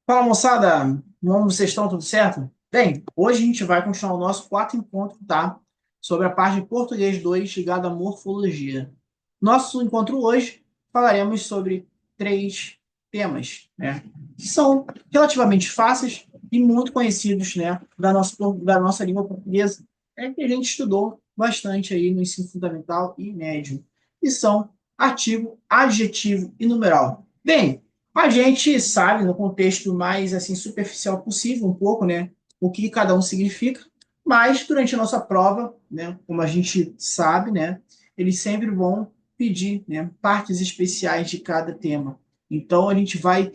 Fala, moçada! Como vocês estão? Tudo certo? Bem, hoje a gente vai continuar o nosso quarto encontro, tá? Sobre a parte de português 2 ligada à morfologia. Nosso encontro hoje falaremos sobre três temas, né? Que são relativamente fáceis e muito conhecidos, né? Da nossa língua portuguesa. É que a gente estudou bastante aí no ensino fundamental e médio. E são artigo, adjetivo e numeral. Bem, a gente sabe, no contexto mais assim superficial possível, um pouco, né, o que cada um significa, mas durante a nossa prova, né, como a gente sabe, né, eles sempre vão pedir, né, partes especiais de cada tema. Então a gente vai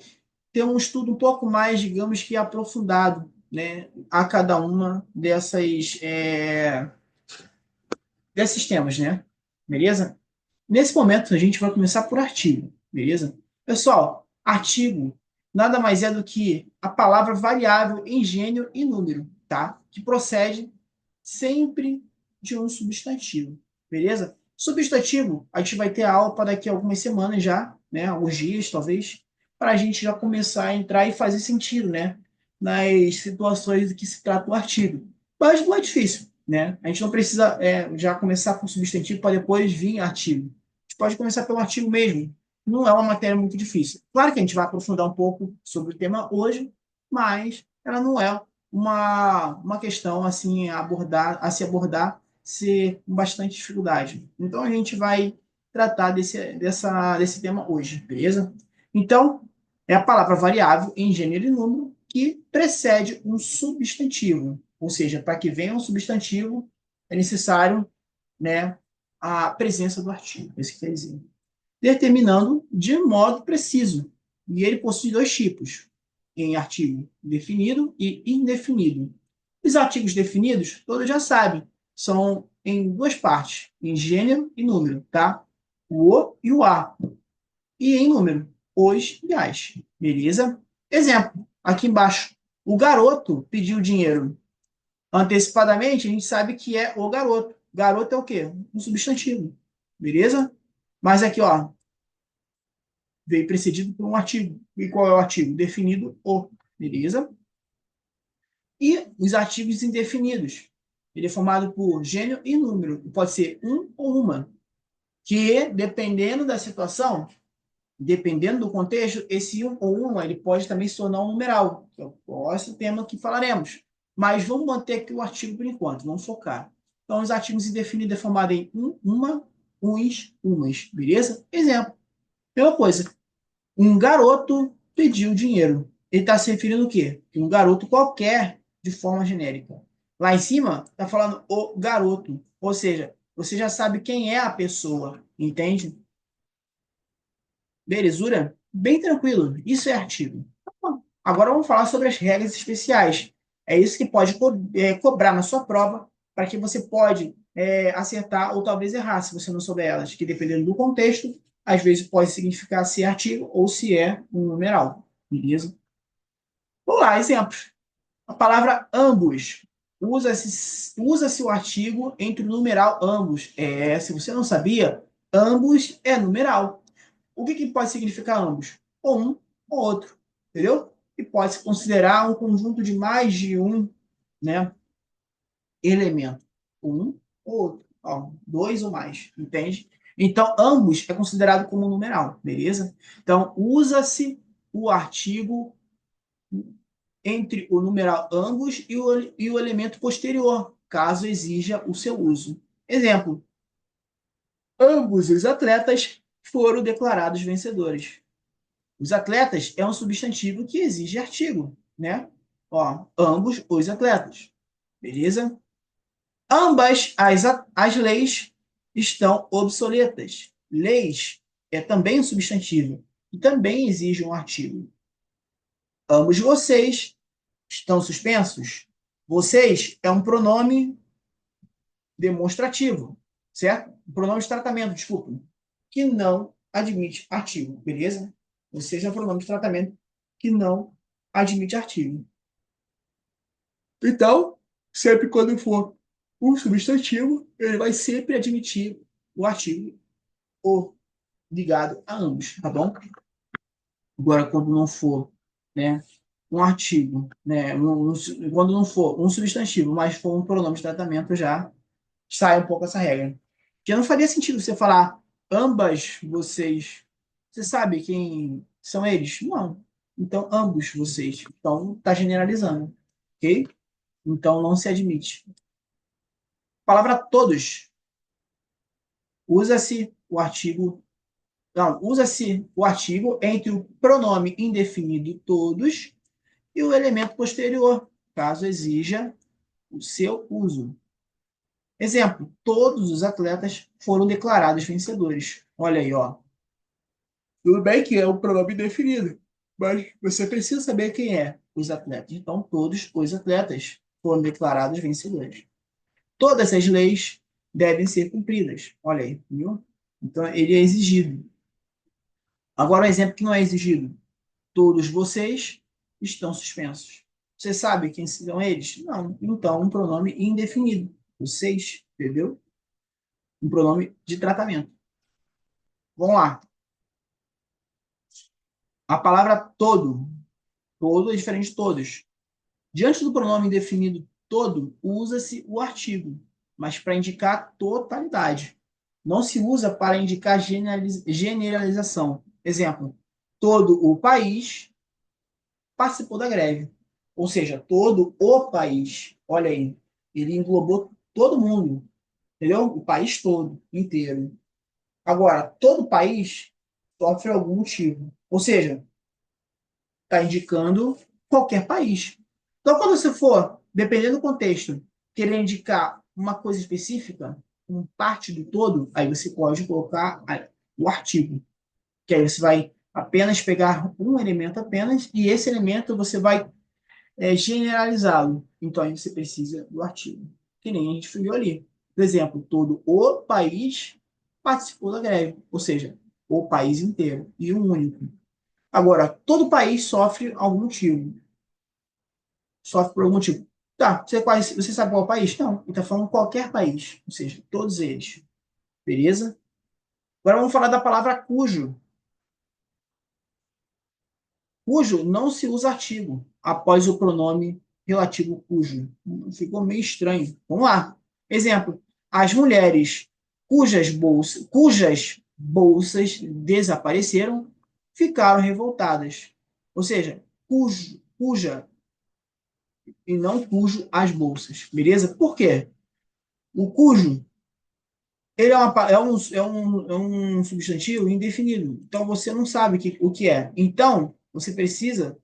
ter um estudo um pouco mais, digamos que aprofundado, né, a cada uma desses temas, né? Beleza? Nesse momento, a gente vai começar por artigo, beleza? Pessoal, artigo nada mais é do que a palavra variável em gênero e número, tá? Que procede sempre de um substantivo, beleza? Substantivo, a gente vai ter aula para daqui a algumas semanas já, né? Alguns dias, talvez, para a gente já começar a entrar e fazer sentido, né? Nas situações que se trata o artigo. Mas não é difícil, né? A gente não precisa já começar com substantivo para depois vir artigo. A gente pode começar pelo artigo mesmo. Não é uma matéria muito difícil. Claro que a gente vai aprofundar um pouco sobre o tema hoje, mas ela não é uma questão assim a se abordar ser com bastante dificuldade. Então a gente vai tratar desse tema hoje, beleza? Então, é a palavra variável em gênero e número que precede um substantivo. Ou seja, para que venha um substantivo, é necessário, né, a presença do artigo. Isso que quer dizer. Determinando de modo preciso. E ele possui dois tipos, em artigo definido e indefinido. Os artigos definidos, todos já sabem, são em duas partes, em gênero e número, tá? O e o a. E em número, os e as. Beleza? Exemplo, aqui embaixo. O garoto pediu dinheiro. Antecipadamente, a gente sabe que é o garoto. Garoto é o quê? Um substantivo. Beleza? Mas aqui, ó, veio precedido por um artigo. E qual é o artigo? Definido o. Beleza? E os artigos indefinidos. Ele é formado por gênero e número. Pode ser um ou uma. Que, dependendo da situação, dependendo do contexto, esse um ou uma ele pode também se tornar um numeral, que é o próximo tema que falaremos. Mas vamos manter aqui o artigo por enquanto, vamos focar. Então, os artigos indefinidos é formado em um, uma, uns, umas, beleza? Exemplo. Mesma coisa. Um garoto pediu dinheiro. Ele está se referindo ao quê? Um garoto qualquer, de forma genérica. Lá em cima, está falando o garoto. Ou seja, você já sabe quem é a pessoa, entende? Belezura? Bem tranquilo. Isso é artigo. Agora vamos falar sobre as regras especiais. É isso que pode cobrar na sua prova, para que você pode acertar ou talvez errar, se você não souber elas, que dependendo do contexto, às vezes pode significar se é artigo ou se é um numeral. Beleza? Vamos lá, exemplos. A palavra ambos. Usa-se o artigo entre o numeral ambos. Se você não sabia, ambos é numeral. O que pode significar ambos? Ou um ou outro, entendeu? E pode se considerar um conjunto de mais de um, né, elemento. Um ou outro, ó, dois ou mais, entende? Então, ambos é considerado como numeral, beleza? Então, usa-se o artigo entre o numeral ambos e o elemento posterior, caso exija o seu uso. Exemplo: ambos os atletas foram declarados vencedores. Os atletas é um substantivo que exige artigo, né? Ó, ambos os atletas. Beleza? Ambas as leis estão obsoletas. Leis é também um substantivo e também exige um artigo. Ambos vocês estão suspensos. Vocês é um pronome demonstrativo, certo? Um pronome de tratamento, desculpa, que não admite artigo, beleza? Vocês é um pronome de tratamento que não admite artigo. Então, sempre quando for um substantivo, ele vai sempre admitir o artigo ou ligado a ambos, tá bom? Agora, quando não for, né? um artigo, né? Quando não for um substantivo, mas for um pronome de tratamento, já sai um pouco essa regra. Porque não faria sentido você falar ambas vocês. Você sabe quem são eles? Não. Então, ambos vocês. Então, está generalizando. Ok? Então, não se admite. Palavra todos. Usa-se o artigo. Não, usa-se o artigo entre o pronome indefinido todos e o elemento posterior, caso exija o seu uso. Exemplo: todos os atletas foram declarados vencedores. Olha aí, ó. Tudo bem que é um pronome definido, mas você precisa saber quem é os atletas. Então, todos os atletas foram declarados vencedores. Todas as leis devem ser cumpridas. Olha aí, viu? Então, ele é exigido. Agora, um exemplo que não é exigido. Todos vocês estão suspensos. Você sabe quem são eles? Não. Então, um pronome indefinido. Vocês, entendeu? Um pronome de tratamento. Vamos lá. A palavra todo. Todo é diferente de todos. Diante do pronome indefinido todo, usa-se o artigo, mas para indicar totalidade. Não se usa para indicar generalização. Exemplo: todo o país participou da greve. Ou seja, todo o país. Olha aí, ele englobou todo mundo, entendeu? O país todo, inteiro. Agora, todo o país sofre algum motivo. Ou seja, está indicando qualquer país. Então, quando você for, dependendo do contexto, querer indicar uma coisa específica, uma parte do todo, aí você pode colocar o artigo, que aí você vai apenas pegar um elemento apenas, e esse elemento você vai generalizá-lo. Então, aí você precisa do artigo. Que nem a gente viu ali. Por exemplo, todo o país participou da greve, ou seja, o país inteiro, e um único. Agora, todo país sofre algum motivo. Sofre por algum motivo. Tá, você sabe qual é o país? Não, ele está falando qualquer país, ou seja, todos eles. Beleza? Agora vamos falar da palavra cujo. Cujo não se usa artigo após o pronome relativo cujo. Ficou meio estranho. Vamos lá. Exemplo: as mulheres cujas bolsas desapareceram ficaram revoltadas. Ou seja, cuja e não cujo as bolsas. Beleza? Por quê? O cujo ele é um substantivo indefinido. Então você não sabe o que é. Então você precisa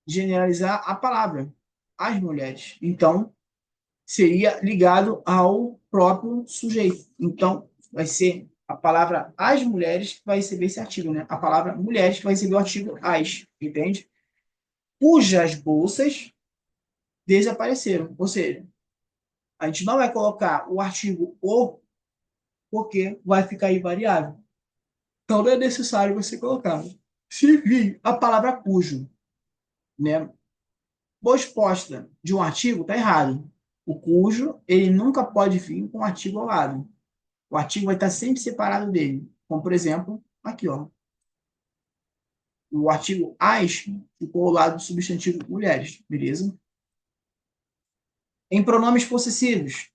generalizar a palavra, as mulheres. Então seria ligado ao próprio sujeito. Então vai ser a palavra as mulheres que vai receber esse artigo, né? A palavra mulheres que vai receber o artigo as, entende? Cujas bolsas desapareceram. Ou seja, a gente não vai colocar o artigo o, porque vai ficar invariável. Então não é necessário você colocar. Se vir a palavra cujo, né, posposta de um artigo, está errado. O cujo, ele nunca pode vir com um artigo ao lado. O artigo vai estar sempre separado dele. Como, por exemplo, aqui, ó. O artigo as ficou ao lado do substantivo mulheres, beleza? Em pronomes possessivos,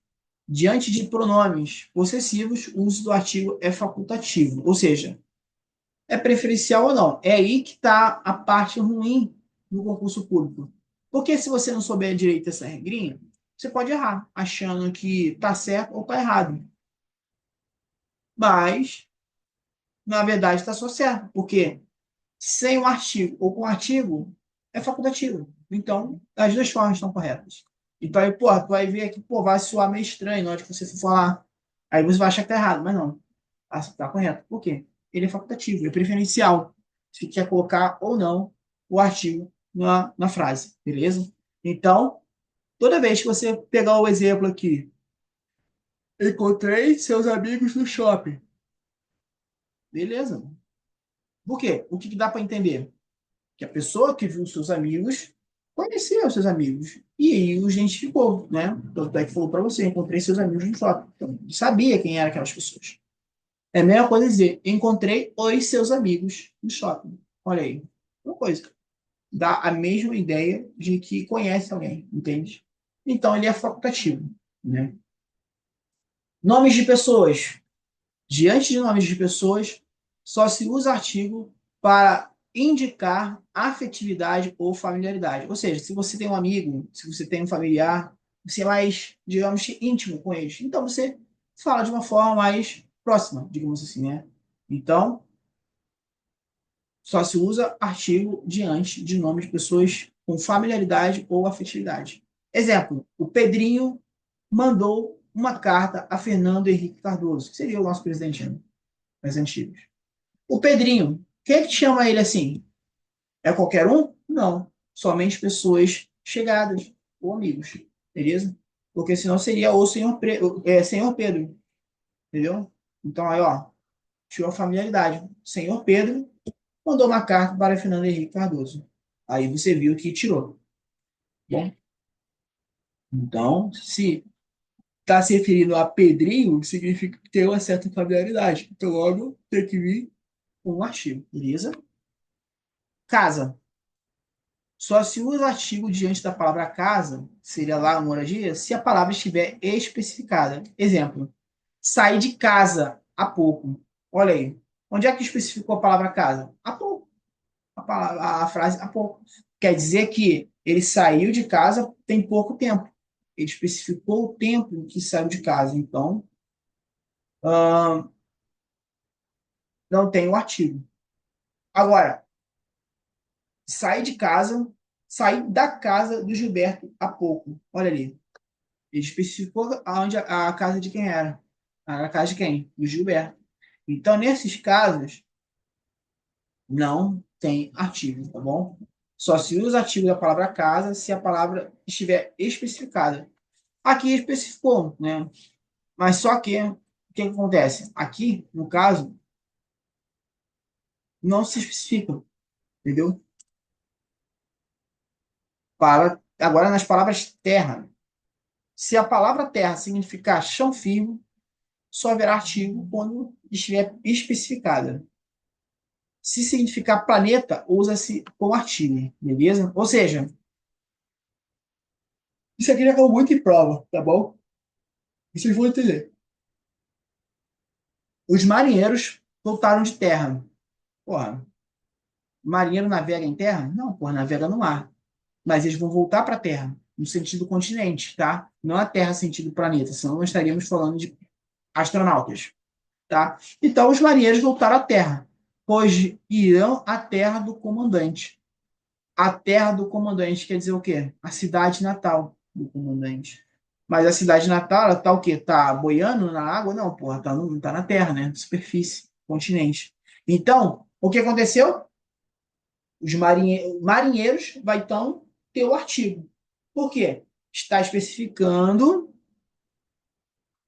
diante de pronomes possessivos, o uso do artigo é facultativo, ou seja, é preferencial ou não. É aí que está a parte ruim do concurso público. Porque se você não souber direito essa regrinha, você pode errar, achando que está certo ou está errado. Mas, na verdade, está só certo. Porque sem o artigo ou com o artigo, é facultativo. Então, as duas formas estão corretas. Então, aí, pô, tu vai ver aqui, pô, vai soar meio estranho na hora que você for falar. Aí você vai achar que tá errado, mas não. Tá correto. Por quê? Ele é facultativo, é preferencial. Se quer colocar ou não o artigo na frase, beleza? Então, toda vez que você pegar o exemplo aqui, encontrei seus amigos no shopping. Beleza. Por quê? O que dá para entender? Que a pessoa que viu seus amigos conhecia os seus amigos. E aí os identificou, né? Tanto é que falou para você, encontrei seus amigos no shopping. Então, sabia quem eram aquelas pessoas. É a mesma coisa dizer, encontrei os seus amigos no shopping. Olha aí, uma coisa. dá a mesma ideia de que conhece alguém, entende? Então, ele é facultativo, né? Nomes de pessoas. Diante de nomes de pessoas, só se usa artigo para indicar afetividade ou familiaridade. Ou seja, se você tem um amigo, se você tem um familiar, você é mais, digamos, íntimo com eles. Então, você fala de uma forma mais próxima, digamos assim, né? Então, só se usa artigo diante de nome de pessoas com familiaridade ou afetividade. Exemplo, o Pedrinho mandou uma carta a Fernando Henrique Cardoso, que seria o nosso presidente, né, mais antigo. O Pedrinho, quem é que chama ele assim? É qualquer um? Não. Somente pessoas chegadas ou amigos, beleza? Porque senão seria o senhor Pedro, entendeu? Então aí, ó, tirou a familiaridade. Senhor Pedro mandou uma carta para Fernando Henrique Cardoso. Aí você viu que tirou. Bom, então, se está se referindo a Pedrinho, significa que tem uma certa familiaridade. Então, logo, tem que vir com um artigo, beleza? Casa. Só se usa artigo diante da palavra casa, seria lá a moradia, se a palavra estiver especificada. Exemplo, saí de casa há pouco. Olha aí. Onde é que especificou a palavra casa? Há pouco. A frase há pouco. Quer dizer que ele saiu de casa tem pouco tempo. Ele especificou o tempo em que saiu de casa. Então, não tem o artigo. Agora, saí de casa, saí da casa do Gilberto há pouco. Olha ali. Ele especificou aonde a casa de quem era. A casa de quem? Do Gilberto. Então, nesses casos, não tem artigo, tá bom? Só se usa artigo da palavra casa se a palavra estiver especificada. Aqui especificou, né? Mas só que, o que acontece? Aqui, no caso, não se especifica, entendeu? Agora, nas palavras terra. Se a palavra terra significar chão firme, só haverá artigo quando estiver especificada. Se significar planeta, usa-se com artigo, beleza? Ou seja, isso aqui já caiu muito em prova, tá bom? Vocês vão entender. Os marinheiros voltaram de terra. Porra, marinheiro navega em terra? Não, porra, navega no mar. Mas eles vão voltar para a terra, no sentido continente, tá? Não a terra sentido planeta, senão nós estaríamos falando de astronautas, tá? Então os marinheiros voltaram à terra, pois irão à terra do comandante. A terra do comandante quer dizer o quê? A cidade natal do comandante. Mas a cidade natal, ela tá o quê? Tá boiando na água? Não, porra, tá na terra, né? Superfície, continente. Então, o que aconteceu? Os marinheiros vai então ter o artigo. Por quê? Está especificando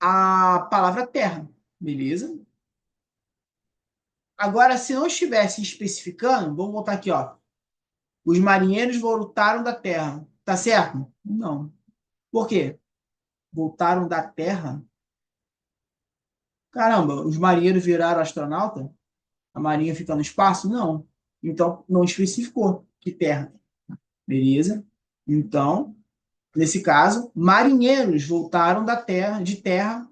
a palavra terra, beleza? Agora, se não estivesse especificando, vamos voltar aqui, ó. Os marinheiros voltaram da terra. Tá certo? Não. Por quê? Voltaram da Terra. Caramba, os marinheiros viraram astronauta? A marinha fica no espaço? Não. Então, não especificou que Terra. Beleza? Então, nesse caso, marinheiros voltaram da Terra, de Terra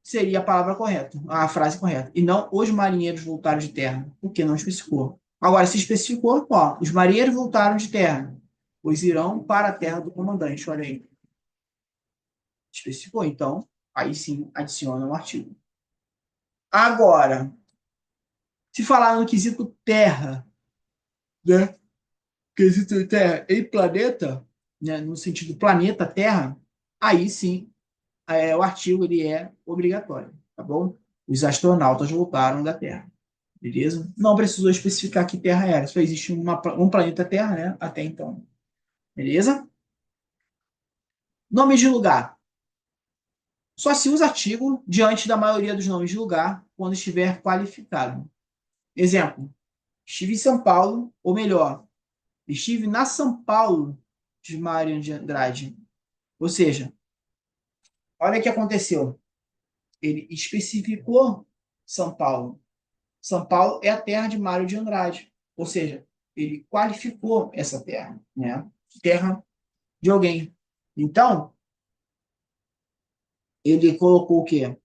seria a palavra correta, a frase correta. E não os marinheiros voltaram de Terra, porque não especificou. Agora, se especificou, ó, os marinheiros voltaram de Terra, pois irão para a Terra do comandante. Olha aí. Especificou, então, aí sim adiciona um artigo. Agora, se falar no quesito Terra, né? Quesito Terra em planeta, né? No sentido planeta Terra, aí sim o artigo ele é obrigatório, tá bom? Os astronautas voltaram da Terra, beleza? Não precisou especificar que Terra era, só existe um planeta Terra, né? Até então, beleza? Nomes de lugar. Só se usa artigo diante da maioria dos nomes de lugar quando estiver qualificado. Exemplo: estive em São Paulo, ou melhor, estive na São Paulo de Mário de Andrade. Ou seja, olha o que aconteceu. Ele especificou São Paulo. São Paulo é a terra de Mário de Andrade. Ou seja, ele qualificou essa terra, né? Terra de alguém. Então, ele colocou o quê?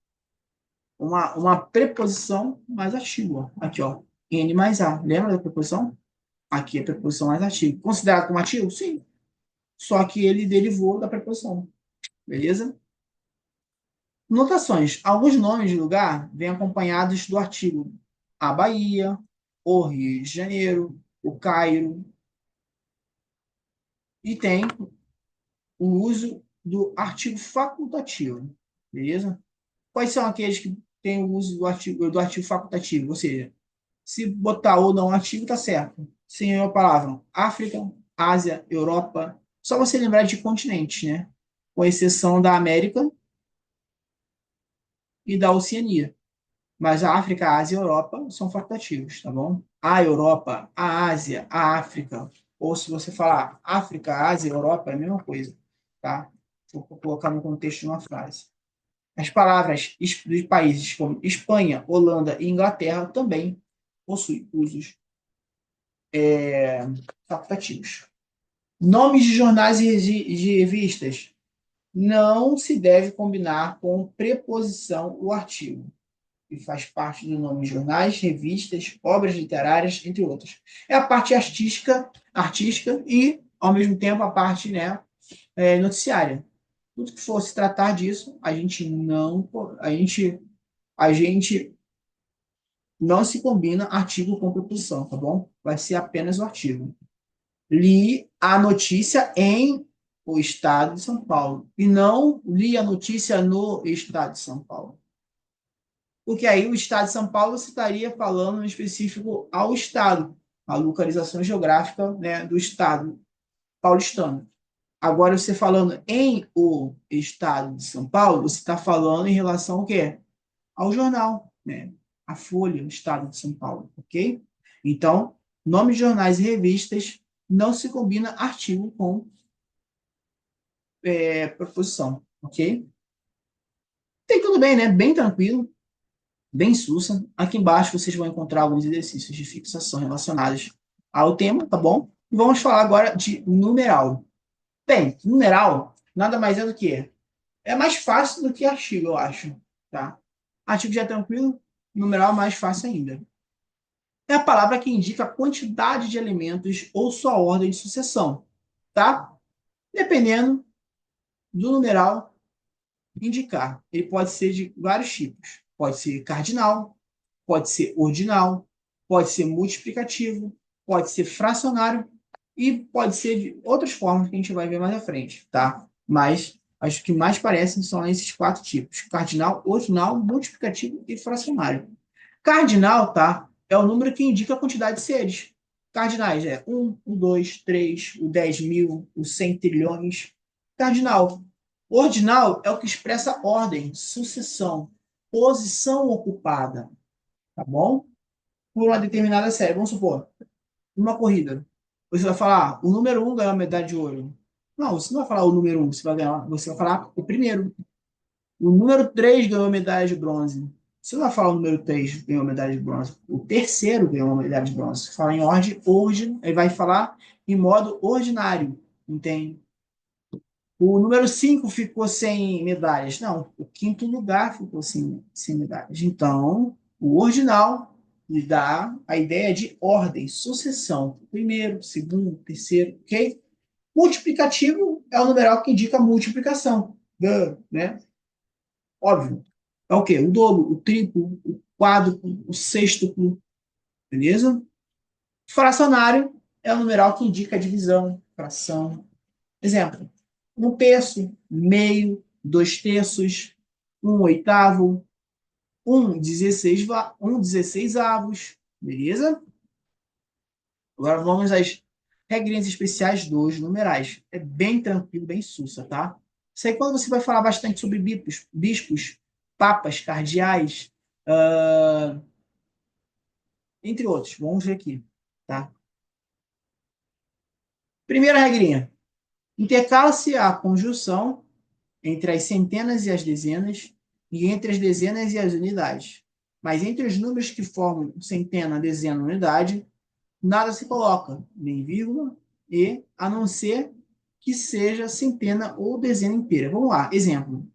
Uma preposição mais ativa. Aqui, ó. N mais A. Lembra da preposição? Aqui é a preposição mais ativa. Considerado como ativo? Sim. Só que ele derivou da preposição. Beleza? Notações. Alguns nomes de lugar vêm acompanhados do artigo a Bahia, o Rio de Janeiro, o Cairo, e tem o uso do artigo facultativo. Beleza? Quais são aqueles que têm o uso do artigo facultativo? Ou seja, se botar ou não artigo, tá certo. Sem a palavra África, Ásia, Europa. Só você lembrar de continentes, né? Com exceção da América e da Oceania. Mas a África, a Ásia e a Europa são facultativos, tá bom? A Europa, a Ásia, a África. Ou se você falar África, Ásia, Europa, é a mesma coisa, tá? Vou colocar no contexto de uma frase. As palavras dos países como Espanha, Holanda e Inglaterra também possuem usos facultativos. Nomes de jornais e de revistas não se deve combinar com preposição o artigo, que faz parte do nome de jornais, revistas, obras literárias, entre outros. É a parte artística e, ao mesmo tempo, a parte, né, noticiária. Tudo que fosse tratar disso, a gente não se combina artigo com preposição, tá bom? Vai ser apenas o artigo. Li a notícia em o estado de São Paulo e não li a notícia no estado de São Paulo. Porque aí o estado de São Paulo você estaria falando em específico ao estado, a localização geográfica, né, do estado paulistano. Agora, você falando em o estado de São Paulo, você está falando em relação ao quê? Ao jornal, né? A Folha, o estado de São Paulo, ok? Então, nomes de jornais e revistas não se combina artigo com preposição, ok? Tem tudo bem, né? Bem tranquilo, bem sussa. Aqui embaixo vocês vão encontrar alguns exercícios de fixação relacionados ao tema, tá bom? E vamos falar agora de numeral. Bem, numeral nada mais é do que é mais fácil do que artigo, eu acho, tá? Artigo já é tranquilo, numeral mais fácil ainda. É a palavra que indica a quantidade de elementos ou sua ordem de sucessão, tá? Dependendo do numeral indicar. Ele pode ser de vários tipos. Pode ser cardinal, pode ser ordinal, pode ser multiplicativo, pode ser fracionário e pode ser de outras formas que a gente vai ver mais à frente, tá? Mas as que mais parecem são esses quatro tipos: cardinal, ordinal, multiplicativo e fracionário. Cardinal, tá? É o número que indica a quantidade de seres. Cardinais é 1, o 2, 3, o 10.000, o 100 trilhões. Cardinal. Ordinal é o que expressa ordem, sucessão, posição ocupada, tá bom? Por uma determinada série. Vamos supor, numa corrida, você vai falar, o número 1 ganhou a medalha de ouro. Não, você não vai falar o número 1, você vai falar o primeiro. O número 3 ganhou a medalha de bronze. Você não vai falar o número 3 ganhou a medalha de bronze. O terceiro ganhou a medalha de bronze. Você fala em ordem, aí vai falar em modo ordinário, entende? O número 5 ficou sem medalhas. Não, o quinto lugar ficou sem medalhas. Então, o ordinal lhe dá a ideia de ordem, sucessão. Primeiro, segundo, terceiro, ok? Multiplicativo é o numeral que indica a multiplicação. Né? Óbvio. É o quê? O dobro, o triplo, o quádruplo, o sextuplo. Beleza? Fracionário é o numeral que indica a divisão, fração. Exemplo: 1 terço, meio, 2 terços, 1 oitavo, 1 16avos. Beleza? Agora vamos às regrinhas especiais dos numerais. É bem tranquilo, bem sussa, tá? Isso aí quando você vai falar bastante sobre bispos, papas, cardeais, entre outros. Vamos ver aqui, tá? Primeira regrinha. Intercala-se a conjunção entre as centenas e as dezenas e entre as dezenas e as unidades. Mas entre os números que formam centena, dezena, unidade, nada se coloca, nem vírgula, e a não ser que seja centena ou dezena inteira. Vamos lá, exemplo.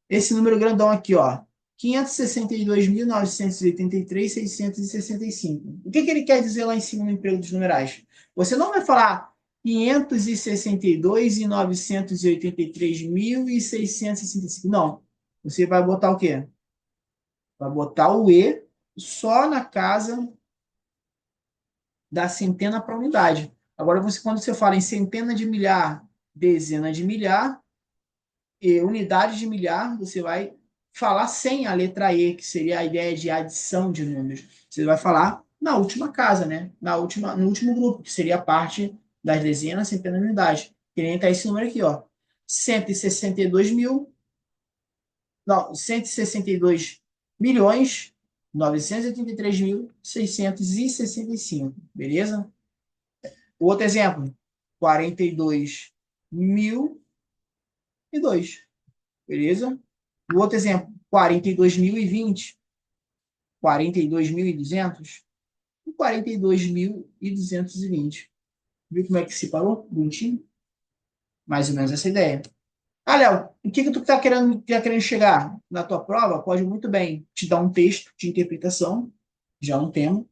Esse número grandão aqui, ó, 562.983.665. O que que ele quer dizer lá em cima no emprego dos numerais? Você não vai falar 562.983.665. Não. Você vai botar o quê? Vai botar o E só na casa da centena para unidade. Agora, quando você fala em centena de milhar, dezena de milhar e unidade de milhar, você vai falar sem a letra E, que seria a ideia de adição de números. Você vai falar na última casa, né? No último grupo, que seria a parte das dezenas, centena de unidade. Que nem tá esse número aqui, ó. 162 mil, não, 162 milhões 983.665, beleza? O outro exemplo, 42.002, beleza? O outro exemplo, 42.020, 42.200 e 42.220. Viu como é que se parou? Bonitinho? Mais ou menos essa ideia. Ah, Léo, o que que tu tá querendo chegar na tua prova? Pode muito bem te dar um texto de interpretação, já um tema.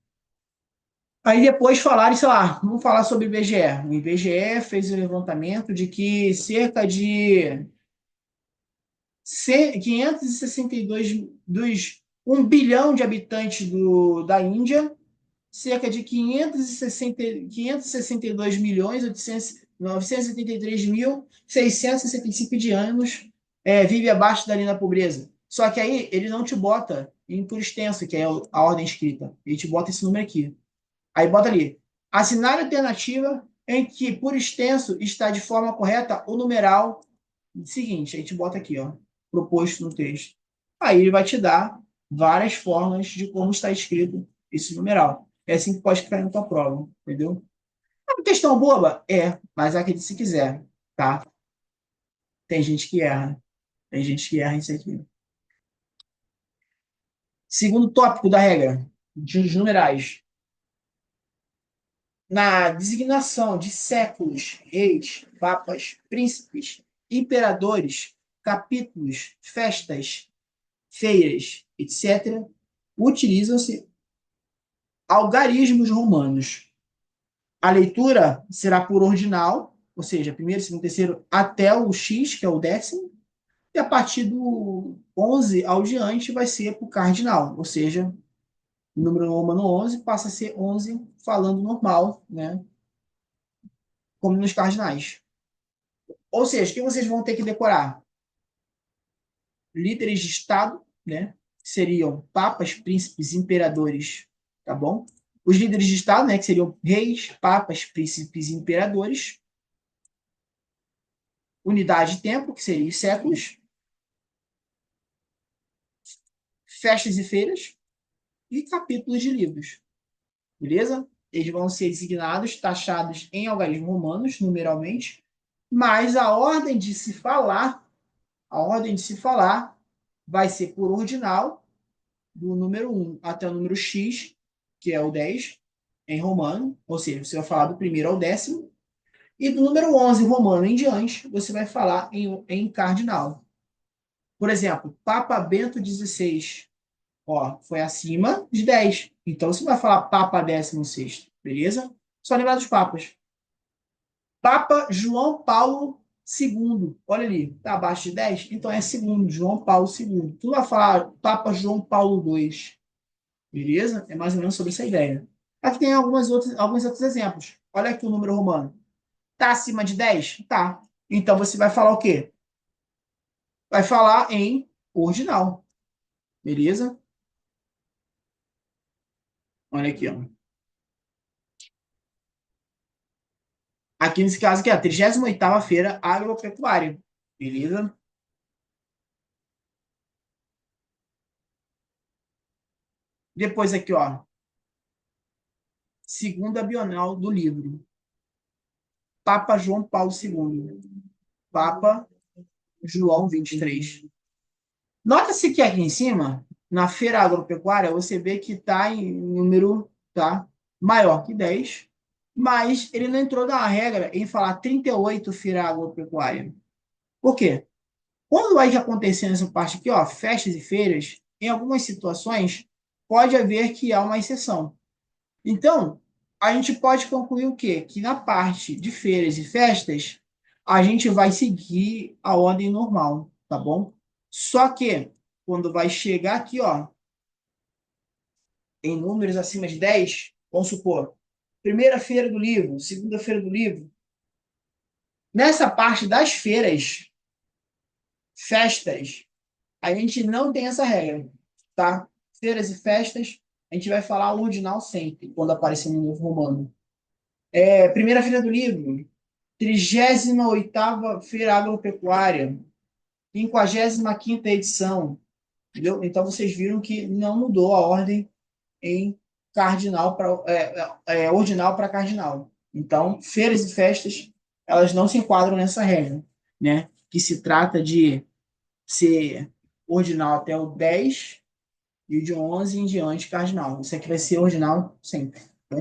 Aí depois falaram, sei lá, vamos falar sobre o IBGE. O IBGE fez o levantamento de que cerca de 562 dos 1 bilhão de habitantes da Índia, cerca de 562 milhões 973 mil 665 indianos vive abaixo da linha da pobreza. Só que aí ele não te bota em por extenso, que é a ordem escrita. Ele te bota esse número aqui. Aí bota ali. Assinar a alternativa em que por extenso está de forma correta o numeral seguinte, a gente bota aqui, ó, proposto no texto. Aí ele vai te dar várias formas de como está escrito esse numeral. É assim que pode ficar na tua prova, entendeu? É uma questão boba? É, mas acredite se quiser, tá? Tem gente que erra. Tem gente que erra isso aqui. Segundo tópico da regra, dos numerais. Na designação de séculos, reis, papas, príncipes, imperadores, capítulos, festas, feiras, etc., utilizam-se algarismos romanos. A leitura será por ordinal, ou seja, primeiro, segundo, terceiro, até o X, que é o décimo, e a partir do 11 ao diante vai ser por cardinal, ou seja, o número romano 11 passa a ser 11 falando normal, né, como nos cardinais. Ou seja, o que vocês vão ter que decorar? Líderes de Estado, né? Seriam papas, príncipes, imperadores, tá bom? Os líderes de Estado, né? Que seriam reis, papas, príncipes e imperadores. Unidade de tempo, que seria os séculos. Festas e feiras. E capítulos de livros, beleza? Eles vão ser designados, taxados em algarismos romanos, numeralmente, mas a ordem de se falar vai ser por ordinal, do número 1 até o número X, que é o 10, em romano, ou seja, você vai falar do primeiro ao décimo, e do número 11 romano em diante, você vai falar em cardinal. Por exemplo, Papa Bento XVI, ó, foi acima de 10. Então, você vai falar Papa 16, beleza? Só lembrar dos papas. Papa João Paulo II, olha ali, tá abaixo de 10? Então é segundo, João Paulo II. Tu vai falar Papa João Paulo II, beleza? É mais ou menos sobre essa ideia. Aqui tem alguns outros exemplos. Olha aqui o número romano. Tá acima de 10? Tá. Então você vai falar o quê? Vai falar em ordinal. Beleza? Olha aqui, ó. Aqui nesse caso aqui é a 38ª Feira Agropecuária. Beleza? Depois aqui, ó. Segunda Bienal do Livro. Papa João Paulo II. Papa João 23. Nota-se que aqui em cima, na feira agropecuária, você vê que está em número, tá? maior que 10, mas ele não entrou na regra em falar 38 feira agropecuária. Por quê? Quando vai acontecer nessa parte aqui, ó, festas e feiras, em algumas situações, pode haver que há uma exceção. Então, a gente pode concluir o quê? Que na parte de feiras e festas, a gente vai seguir a ordem normal, tá bom? Só que, quando vai chegar aqui, ó, em números acima de 10, vamos supor, primeira feira do livro, segunda feira do livro, nessa parte das feiras, festas, a gente não tem essa regra, tá? Feiras e festas, a gente vai falar o ordinal sempre, quando aparecer no livro romano. Primeira feira do livro, 38ª Feira Agropecuária, 55ª edição, entendeu? Então vocês viram que não mudou a ordem em cardinal para ordinal para cardinal. Então, feiras e festas, elas não se enquadram nessa regra, né? Que se trata de ser ordinal até o 10 e de 11 em diante cardinal. Isso aqui vai ser ordinal sempre. Tá?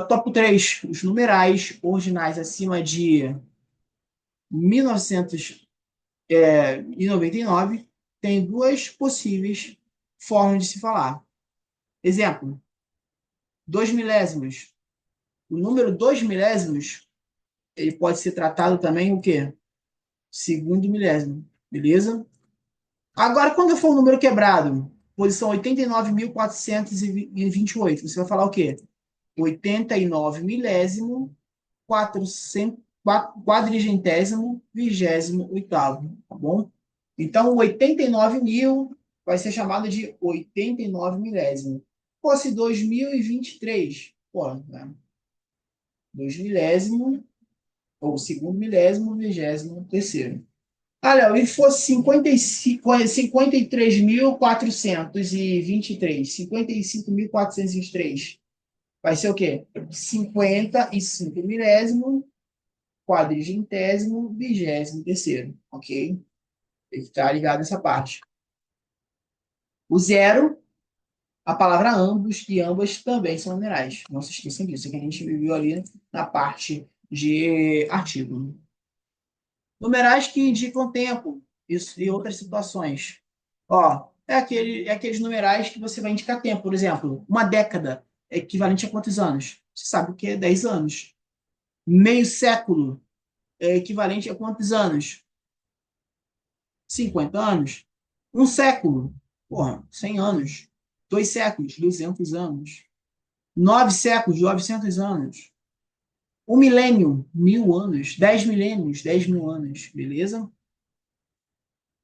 Tópico 3. Os numerais ordinais acima de 1999 tem duas possíveis formas de se falar. Exemplo, 2 milésimos. O número 2 milésimos, ele pode ser tratado também o quê? Segundo milésimo, beleza? Agora, quando for um número quebrado, posição 89.428, você vai falar o quê? 89 milésimo, 400, quadrigentésimo, 28º, tá bom? Então, o 89 mil vai ser chamado de 89 milésimo. Se fosse 2023, pô, né? 2 milésimo, ou segundo milésimo, 23º. Ah, Léo, e fosse 53.423, 55.423, vai ser o quê? 55 milésimo, quadrigentésimo, 23º, ok? Tem que estar ligado nessa parte. O zero, a palavra ambos e ambas também são numerais. Não se esqueçam disso, que a gente viu ali na parte de artigo. Numerais que indicam tempo isso, e outras situações. Ó, aqueles numerais que você vai indicar tempo. Por exemplo, uma década é equivalente a quantos anos? Você sabe o que é 10 anos. Meio século é equivalente a quantos anos? 50 anos. Um século, porra, 100 anos. 2 séculos, 200 anos. 9 séculos, 900 anos. Um milênio, 1000 anos. 10 milênios, 10 mil anos. Beleza?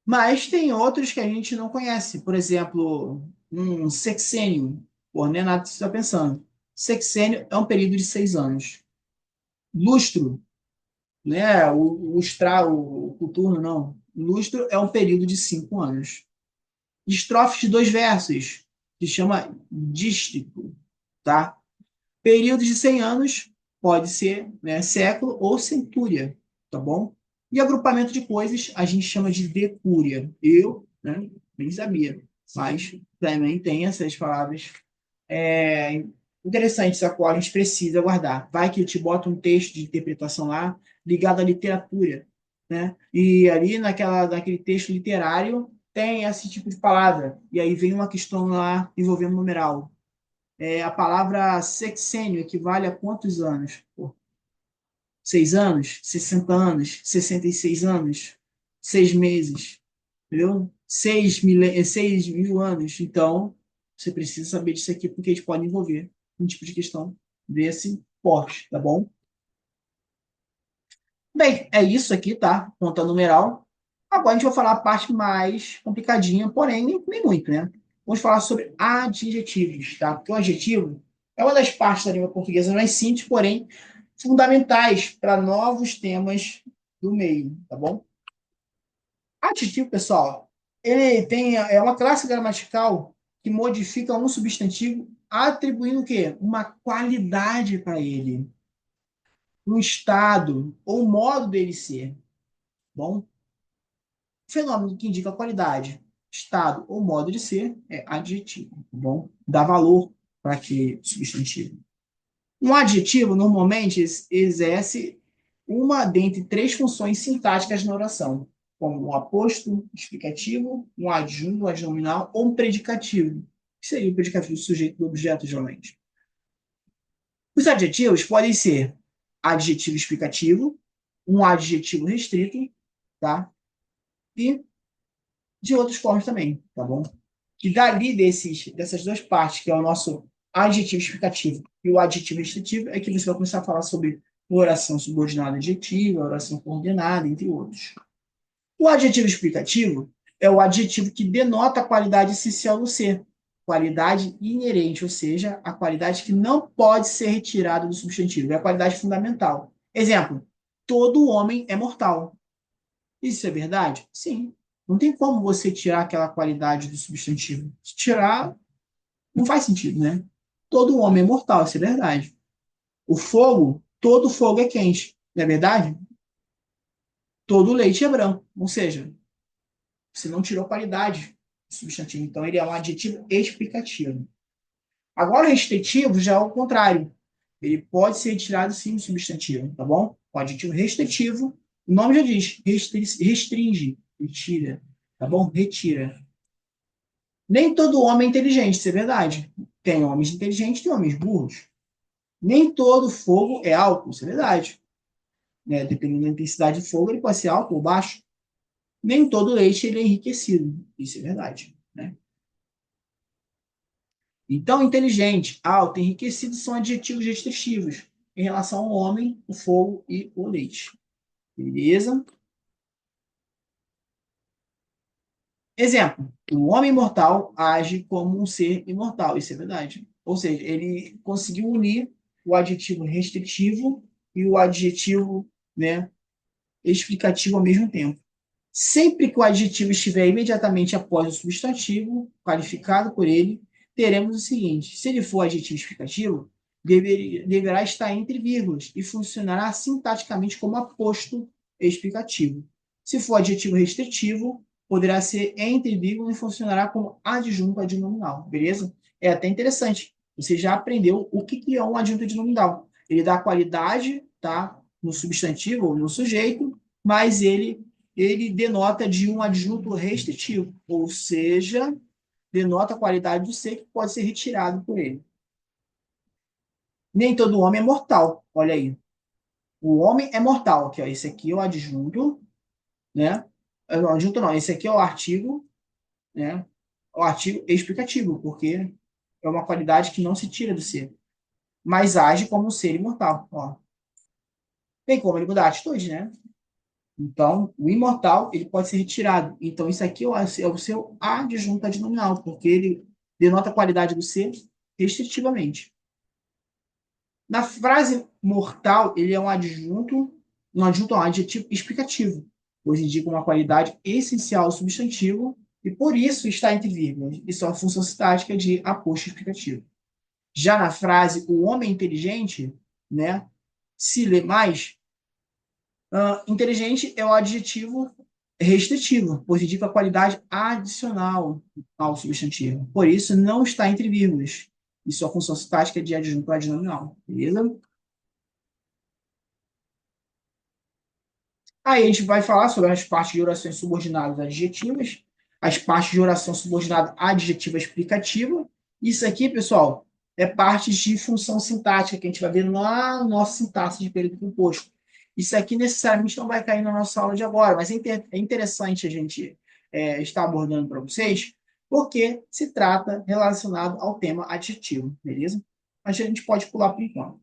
Mas tem outros que a gente não conhece. Por exemplo, um sexênio. Pô, não é nada que você está pensando. Sexênio é um período de 6 anos. Lustro, né? O coturno, não. Lustro é um período de 5 anos. Estrofes de 2 versos, que chama dístico, tá? Períodos de 100 anos, pode ser, né, século ou centúria, tá bom? E agrupamento de coisas a gente chama de decúria. Eu, né, nem sabia, mas também tem essas palavras interessantes a qual a gente precisa guardar. Vai que eu te bota um texto de interpretação lá ligado à literatura, né? E ali naquele texto literário tem esse tipo de palavra. E aí vem uma questão lá envolvendo numeral. A palavra sexênio equivale a quantos anos? Pô, 6 anos? 60 anos? 66 anos? 6 meses? Entendeu? 6 mil anos. Então, você precisa saber disso aqui, porque eles podem envolver um tipo de questão desse porte, tá bom? Bem, é isso aqui, tá? Conta numeral. Agora a gente vai falar a parte mais complicadinha, porém nem muito, né? Vamos falar sobre adjetivos, tá? Porque o adjetivo é uma das partes da língua portuguesa mais simples, porém fundamentais para novos temas do meio, tá bom? Adjetivo, pessoal, ele é uma classe gramatical que modifica um substantivo atribuindo o quê? Uma qualidade para ele, um estado ou modo dele ser, tá bom? Fenômeno que indica a qualidade. estado ou modo de ser é adjetivo, tá bom? Dá valor para aquele substantivo. Um adjetivo normalmente exerce uma dentre três funções sintáticas na oração, como um aposto, explicativo, um adjunto, um adnominal ou um predicativo, que seria o predicativo do sujeito do objeto, geralmente. Os adjetivos podem ser adjetivo explicativo, um adjetivo restrito, tá? E de outras formas também, tá bom? Que dali dessas duas partes, que é o nosso adjetivo explicativo e o adjetivo restritivo, é que você vai começar a falar sobre oração subordinada adjetiva, oração coordenada, entre outros. O adjetivo explicativo é o adjetivo que denota a qualidade essencial do ser, qualidade inerente, ou seja, a qualidade que não pode ser retirada do substantivo, é a qualidade fundamental. Exemplo, todo homem é mortal. Isso é verdade? Sim. Não tem como você tirar aquela qualidade do substantivo. Se tirar, não faz sentido, né? Todo homem é mortal, isso é verdade. O fogo, todo fogo é quente, não é verdade? Todo leite é branco. Ou seja, você não tirou qualidade do substantivo. Então, ele é um adjetivo explicativo. Agora, o restritivo já é o contrário. Ele pode ser retirado sim do substantivo, tá bom? O adjetivo restritivo, o nome já diz, restringe, retira, tá bom? Retira. Nem todo homem é inteligente, isso é verdade. Tem homens inteligentes, tem homens burros. Nem todo fogo é álcool, isso é verdade. Né? Dependendo da intensidade do fogo, ele pode ser alto ou baixo. Nem todo leite ele é enriquecido, isso é verdade. Né? Então, inteligente, alto e enriquecido são adjetivos restritivos em relação ao homem, o fogo e o leite. Beleza? Exemplo: o homem mortal age como um ser imortal. Isso é verdade. Ou seja, ele conseguiu unir o adjetivo restritivo e o adjetivo, né, explicativo ao mesmo tempo. Sempre que o adjetivo estiver imediatamente após o substantivo, qualificado por ele, teremos o seguinte: se ele for adjetivo explicativo, deverá estar entre vírgulas e funcionará sintaticamente como aposto explicativo. Se for adjetivo restritivo, poderá ser entre vírgulas e funcionará como adjunto adnominal, beleza? É até interessante. Você já aprendeu o que é um adjunto adnominal. Ele dá qualidade, tá, no substantivo ou no sujeito, mas ele denota de um adjunto restritivo, ou seja, denota a qualidade do ser que pode ser retirado por ele. Nem todo homem é mortal, olha aí. O homem é mortal, aqui, ó, esse aqui é o adjunto, né? Não, adjunto não, esse aqui é o artigo, né? O artigo explicativo, porque é uma qualidade que não se tira do ser, mas age como um ser imortal, ó. Tem como ele mudar a atitude, né? Então, o imortal ele pode ser retirado. Então, isso aqui é o seu adjunto adnominal, porque ele denota a qualidade do ser restritivamente. Na frase mortal, ele é um adjunto, um adjetivo explicativo, pois indica uma qualidade essencial ao substantivo e por isso está entre vírgulas. Isso é uma função sintática de aposto explicativo. Já na frase o homem inteligente, né, se lê mais, inteligente é o adjetivo restritivo, pois indica a qualidade adicional ao substantivo. Por isso, não está entre vírgulas. E sua função sintática é de adjunto adnominal. Beleza? Aí a gente vai falar sobre as partes de orações subordinadas adjetivas, as partes de oração subordinada adjetiva explicativa. Isso aqui, pessoal, é parte de função sintática que a gente vai ver lá no nosso sintaxe de período composto. Isso aqui necessariamente não vai cair na nossa aula de agora, mas é interessante a gente estar abordando para vocês, porque se trata relacionado ao tema adjetivo, beleza? Mas a gente pode pular por enquanto.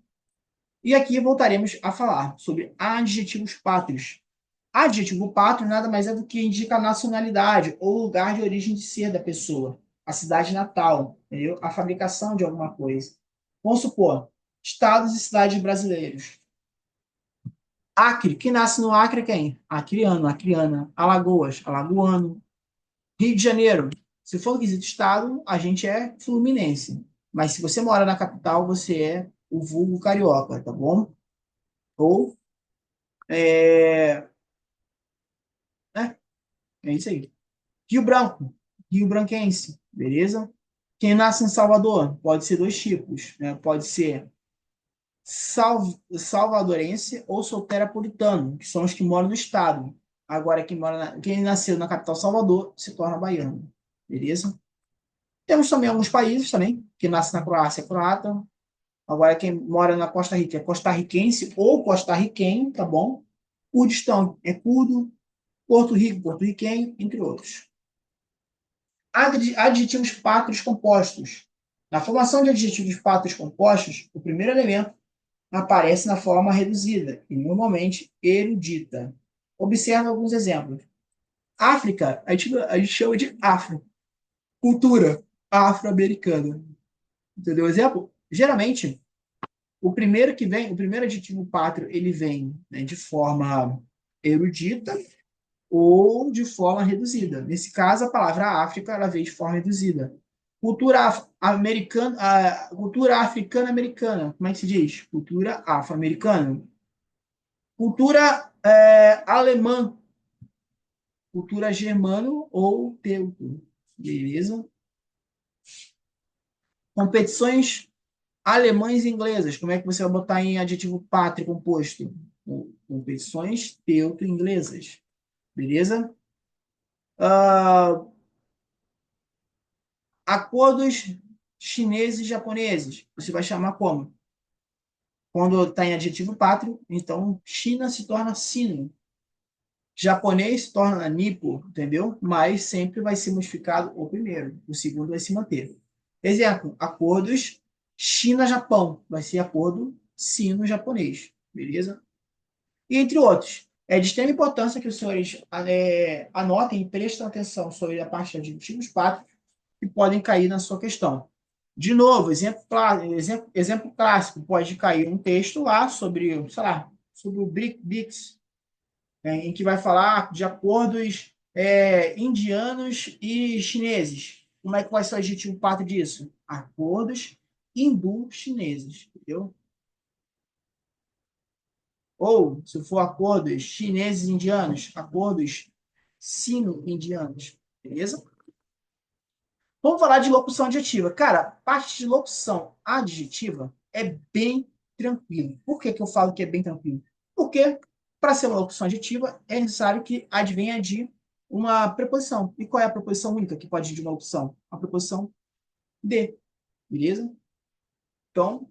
E aqui voltaremos a falar sobre adjetivos pátrios. Adjetivo pátrio nada mais é do que indica a nacionalidade ou lugar de origem de ser da pessoa, a cidade natal, entendeu? A fabricação de alguma coisa. Vamos supor, estados e cidades brasileiros. Acre, quem nasce no Acre é quem? Acreano, acreana. Alagoas, alagoano. Rio de Janeiro, se for no quesito estado, a gente é fluminense. Mas se você mora na capital, você é o vulgo carioca, tá bom? Ou, é, é isso aí. Rio Branco. rio-branquense, beleza? Quem nasce em Salvador pode ser dois tipos, né? Pode ser salvadorense ou solteropolitano, que são os que moram no estado. Agora, quem nasceu na capital Salvador se torna baiano, beleza? Temos também alguns países também, que nasce na Croácia é croata. Agora, quem mora na Costa Rica é costarriquense ou costarriquenho, tá bom? Kurdistão é curdo, Porto Rico, porto-riquenho, entre outros. Adjetivos pátrios compostos. Na formação de adjetivos pátrios compostos, o primeiro elemento aparece na forma reduzida e normalmente erudita. Observe alguns exemplos. África, a gente chama de afro. Cultura afro-americana. Entendeu o exemplo? Geralmente, o primeiro adjetivo pátrio, ele vem, né, de forma erudita ou de forma reduzida. Nesse caso, a palavra África ela veio de forma reduzida. Cultura africana-americana, como é que se diz? Cultura afro-americana. Cultura alemã, cultura germano ou teuto, beleza? Competições alemães e inglesas, como é que você vai botar em adjetivo pátrio composto? Competições teuto-inglesas, beleza? Uh, acordos chineses e japoneses, você vai chamar como? Quando está em adjetivo pátrio, então China se torna sino, japonês se torna nipo, entendeu? Mas sempre vai ser modificado o primeiro, o segundo vai se manter. Exemplo, acordos China-Japão, vai ser acordo sino-japonês, beleza? E entre outros. É de extrema importância que os senhores anotem e prestem atenção sobre a parte de adjetivos pátrios que podem cair na sua questão. De novo, exemplo clássico, pode cair um texto lá sobre, sei lá, sobre o BRICS, em que vai falar de acordos indianos e chineses. Como é que vai ser o adjetivo pátrio disso? Acordos hindu-chineses, entendeu? Ou, se for acordos chineses e indianos, acordos sino-indianos, beleza? Vamos falar de locução adjetiva. Cara, parte de locução adjetiva é bem tranquilo. Por que eu falo que é bem tranquilo? Porque, para ser uma locução adjetiva, é necessário que advenha de uma preposição. E qual é a preposição única que pode ir de uma locução? A preposição de, beleza? Então,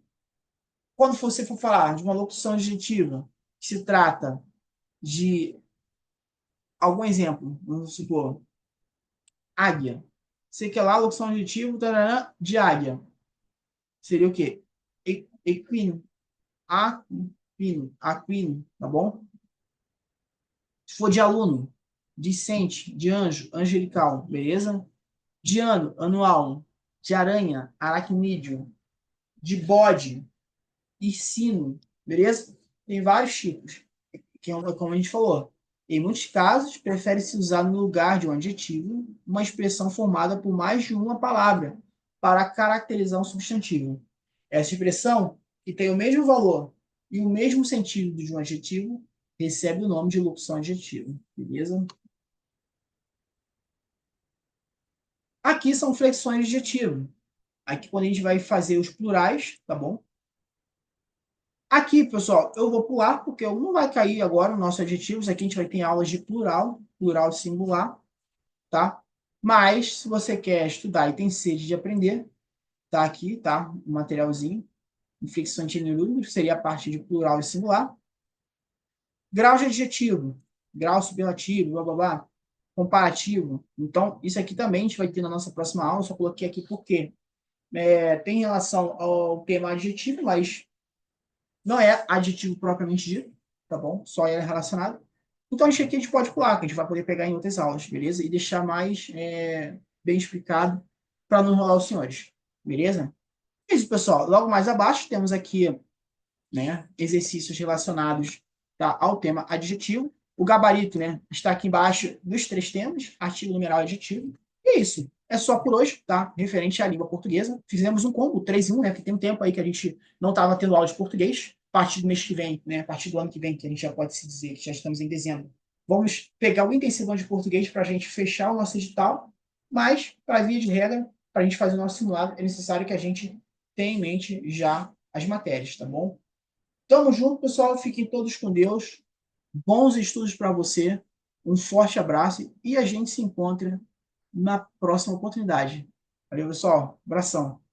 quando você for falar de uma locução adjetiva, que se trata de algum exemplo, vamos supor, águia. Você quer lá a locução adjetiva de águia. Seria o quê? Equino. Aquino. Aquino, tá bom? Se for de aluno, discente, de anjo, angelical, beleza? De ano, anual. De aranha, aracnídeo. De bode, sino, beleza? Tem vários tipos, que é como a gente falou. Em muitos casos, prefere-se usar no lugar de um adjetivo uma expressão formada por mais de uma palavra para caracterizar um substantivo. Essa expressão, que tem o mesmo valor e o mesmo sentido de um adjetivo, recebe o nome de locução adjetiva, beleza? Aqui são flexões de adjetivo. Aqui, quando a gente vai fazer os plurais, tá bom? Aqui, pessoal, eu vou pular, porque não vai cair agora os nossos adjetivos. Aqui a gente vai ter aulas de plural, plural singular, tá? Mas, se você quer estudar e tem sede de aprender, tá aqui, tá? Um materialzinho. Inflexão antinilúdico, que seria a parte de plural e singular. Grau de adjetivo, grau superlativo, blá, blá, blá. Comparativo. Então, isso aqui também a gente vai ter na nossa próxima aula. Só coloquei aqui porque tem relação ao tema adjetivo, mas não é adjetivo propriamente dito, tá bom? Só é relacionado. Então, isso aqui a gente pode pular, que a gente vai poder pegar em outras aulas, beleza? E deixar mais bem explicado para não enrolar os senhores, beleza? É isso, pessoal. Logo mais abaixo temos aqui, né, exercícios relacionados, tá, ao tema adjetivo. O gabarito, né, está aqui embaixo dos três temas, artigo, numeral e adjetivo. E é isso. É só por hoje, tá? Referente à língua portuguesa. Fizemos um combo, 3 em 1, né? Porque tem um tempo aí que a gente não estava tendo aula de português. A partir do mês que vem, né? A partir do ano que vem, que a gente já pode se dizer que já estamos em dezembro. Vamos pegar o intensivão de português para a gente fechar o nosso edital Mas, para via de regra, para a gente fazer o nosso simulado, é necessário que a gente tenha em mente já as matérias, tá bom? Tamo junto, pessoal. Fiquem todos com Deus. Bons estudos para você. Um forte abraço e a gente se encontra na próxima oportunidade. Valeu, pessoal. Abração.